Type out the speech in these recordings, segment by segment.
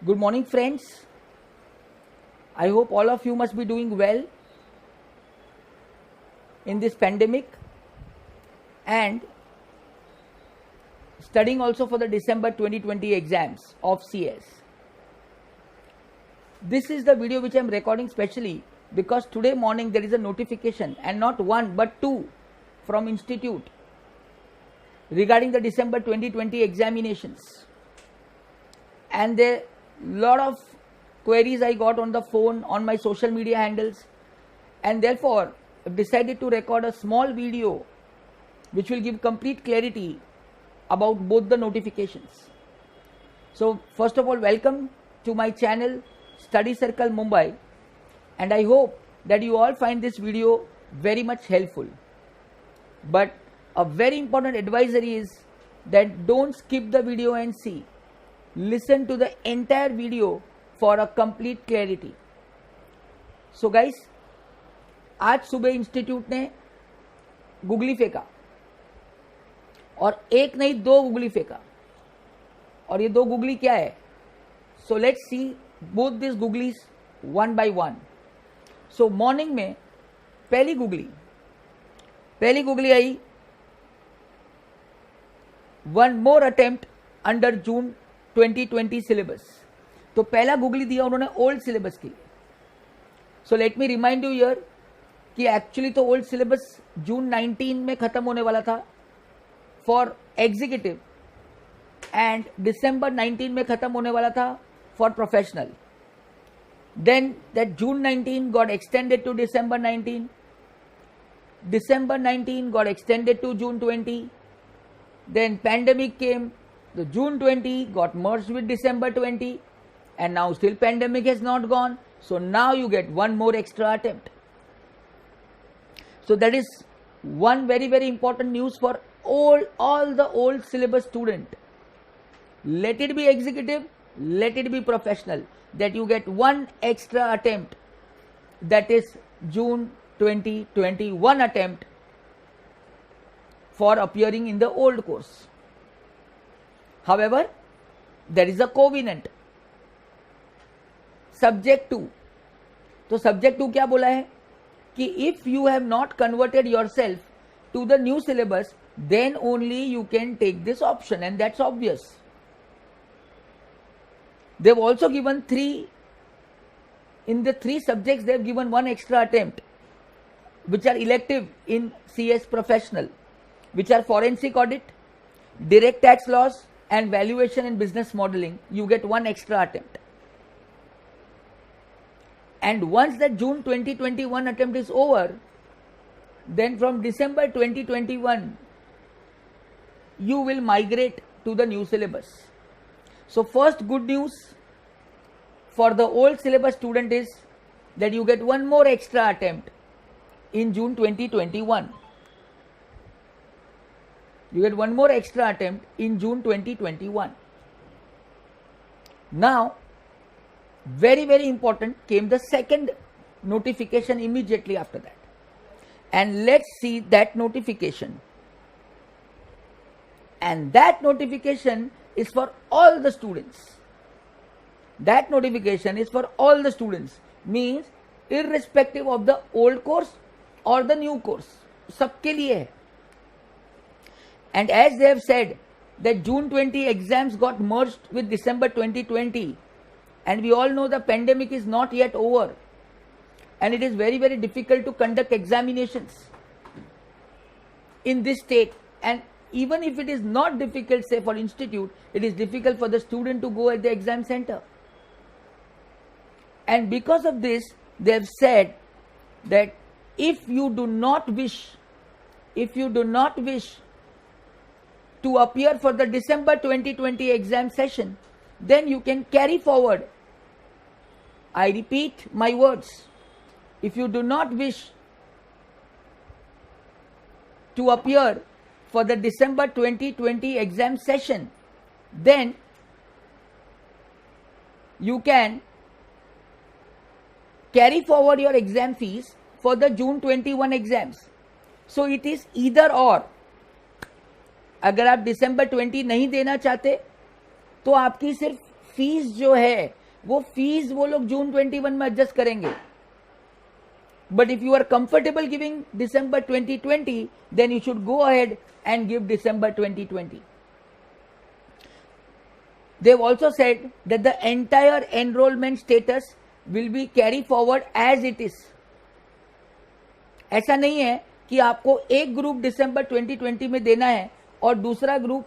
Good morning, friends. I hope all of you must be doing well in this pandemic and studying also for the December 2020 exams of CS. This is the video which I am recording specially because today morning there is a notification, and not one but two, from Institute regarding the December 2020 examinations. And there lot of queries I got on the phone, on my social media handles, and therefore I've decided to record a small video which will give complete clarity about both the notifications. So first of all, welcome to my channel Study Circle Mumbai, and I hope that you all find this video very much helpful. But a very important advisory is that don't skip the video and see. Listen to the entire video for a complete clarity. So guys, आज सुबह institute ने googly फेंका, और एक नहीं दो googly फेंका, और ये दो गुगली क्या है? So let's see both this googlies one by one. So morning में पहली गुगली आई, one more attempt under June 2020 syllabus. तो पहला गुगली दिया उन्होंने ओल्ड सिलेबस के लिए. So let me remind you here कि एक्चुअली तो ओल्ड सिलेबस जून 19 में खत्म होने वाला था फॉर एग्जीक्यूटिव, एंड दिसंबर 19 में खत्म होने वाला था for professional. Then that June 19 got extended to December 19, December 19 got extended to June 20, then pandemic came. The June 20 got merged with December 20, and now still pandemic has not gone. So now you get one more extra attempt. So that is one very important news for all the old syllabus student. Let it be executive, let it be professional, that you get one extra attempt, that is June 2021 attempt for appearing in the old course. However, there is a covenant. Subject 2. तो subject 2 क्या बोला है कि if you have not converted yourself to the new syllabus, then only you can take this option, and that's obvious. They've also given in the three subjects they've given one extra attempt, which are elective in CS professional, which are forensic audit, direct tax laws, and valuation and business modeling. You get one extra attempt. And once the June 2021 attempt is over, then from December 2021 you will migrate to the new syllabus. So first good news for the old syllabus student is that you get one more extra attempt in June 2021. You get one more extra attempt in June 2021. Now, very important, came the second notification immediately after that. And let's see that notification. And that notification is for all the students. That notification is for all the students. Means irrespective of the old course or the new course. सबके लिए है. And as they have said that June 20 exams got merged with December 2020, and we all know the pandemic is not yet over, and it is very difficult to conduct examinations in this state. And even if it is not difficult, say for institute, it is difficult for the student to go at the exam center. And because of this, they have said that if you do not wish to appear for the December 2020 exam session, then you can carry forward. I repeat my words. If you do not wish to appear for the December 2020 exam session, then you can carry forward your exam fees for the June 21 exams. So it is either or. अगर आप December 20 नहीं देना चाहते तो आपकी सिर्फ fees जो है वो फीस वो लोग जून 21 में एडजस्ट करेंगे. But if you are comfortable giving December 2020, then you should go ahead and give December 2020. They've also said that the entire enrollment status will be carry forward as it is. ऐसा नहीं है कि आपको एक group दिसंबर 2020 में देना है और दूसरा ग्रुप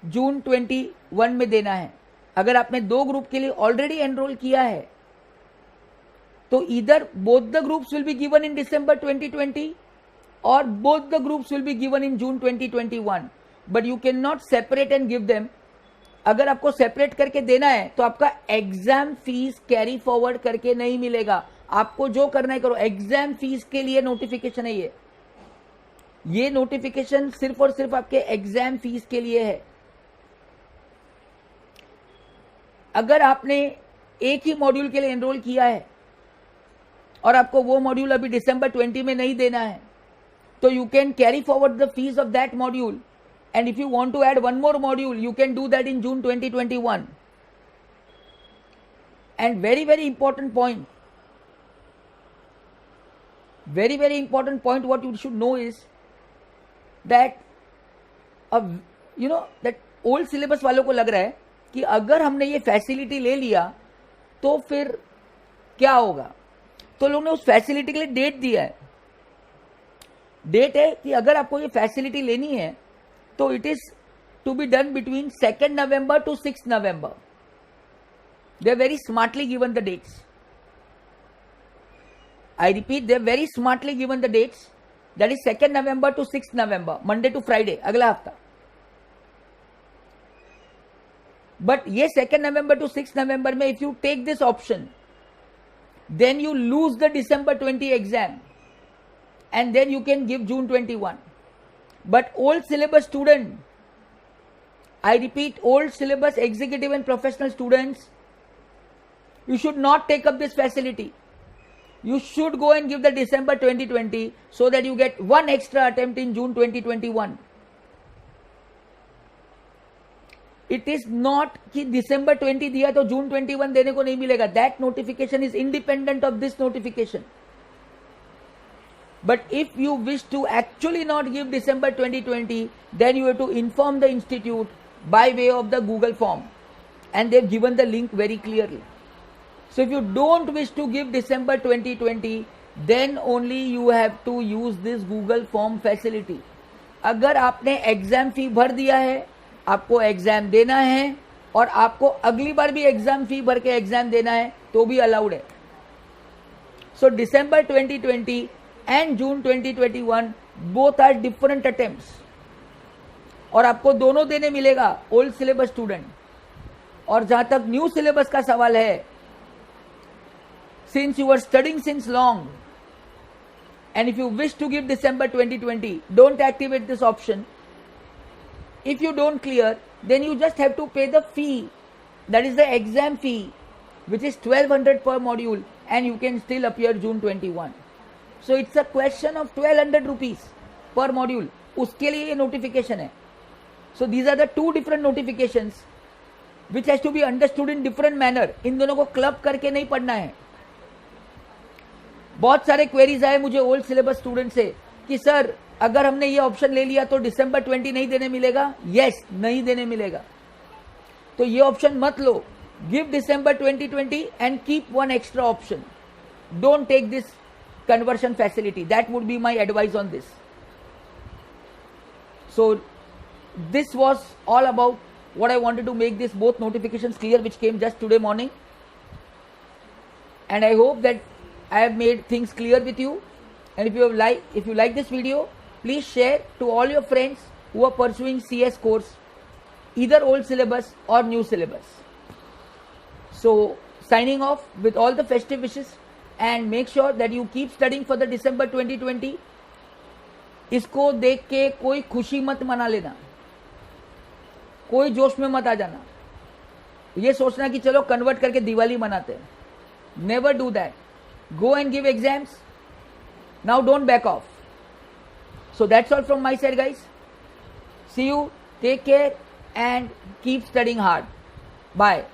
जून 21 में देना है. अगर आपने दो ग्रुप के लिए ऑलरेडी एनरोल किया है तो either both the groups will be given in December 2020 और both the groups will be given in June 2021. But you can not separate and give them. अगर आपको सेपरेट करके देना है तो आपका एग्जाम फीस कैरी फॉरवर्ड करके नहीं मिलेगा. आपको जो करना है करो. एग्जाम फीस के लिए नोटिफिकेशन है ये नोटिफिकेशन सिर्फ और सिर्फ आपके एग्जाम फीस के लिए है. अगर आपने एक ही मॉड्यूल के लिए एनरोल किया है और आपको वो मॉड्यूल अभी December 20 में नहीं देना है तो you can carry forward the fees of that module. And if you want to add one more module, you can do that in June 2021. And very, very important point, what you should know is that, that old syllabus वालों को लग रहा है कि अगर हमने ये facility ले लिया तो फिर क्या होगा. तो लोगों ने उस फैसिलिटी के लिए डेट दिया है. डेट है कि अगर आपको ये फैसिलिटी लेनी है तो it is to be done between 2nd November to 6th November. They have very smartly given the dates. I repeat, they have very smartly given the dates. That is 2nd November to 6th November, Monday to Friday, अगला हफ्ता. But ये 2nd November to 6th November में if you take this option, then you lose the December 20 exam, and then you can give June 21. But old syllabus student, I repeat, old syllabus executive and professional students, you should not take up this facility. You should go and give the December 2020 so that you get one extra attempt in June 2021. It is not कि December 20 दिया तो June 21 देने को नहीं मिलेगा. That notification is independent of this notification. But if you wish to actually not give December 2020, then you have to inform the institute by way of the Google form. And they've given the link very clearly. So if you don't wish to give December 2020, then only you have to use this Google form facility. अगर आपने exam फी भर दिया है, आपको exam देना है और आपको अगली बार भी एग्जाम फी भर के एग्जाम देना है तो भी अलाउड है. So December 2020 and June 2021 both are different attempts और आपको दोनों देने मिलेगा ओल्ड सिलेबस स्टूडेंट. और जहां तक न्यू सिलेबस का सवाल है, since you are studying since long and if you wish to give December 2020, don't activate this option. If you don't clear, then you just have to pay the fee, that is the exam fee, which is 1200 per module, and you can still appear June 21. So it's a question of 1200 rupees per module. उसके लिए ये notification है. So these are the two different notifications which has to be understood in different manner. इन दोनों को club करके नहीं पढ़ना है. बहुत सारे क्वेरीज आए मुझे ओल्ड सिलेबस स्टूडेंट से कि सर अगर हमने ये ऑप्शन ले लिया तो December 20 नहीं देने मिलेगा. यस, नहीं देने मिलेगा. तो ये ऑप्शन मत लो. Give December 2020 and keep one extra option. Don't take this conversion facility. That would be my advice on this. So this was all about what I wanted to make this both notifications clear, which came just today morning, and I hope that I have made things clear with you. And if you like this video, please share to all your friends who are pursuing CS course, either old syllabus or new syllabus. So signing off with all the festive wishes, and make sure that you keep studying for the December 2020. इसको देख के कोई खुशी मत मना लेना, कोई जोश में मत आ जाना, ये सोचना कि चलो कन्वर्ट करके दिवाली मनाते हैं. Never do that. Go and give exams. Now don't back off. So that's all from my side, guys. See you. Take care and keep studying hard. Bye.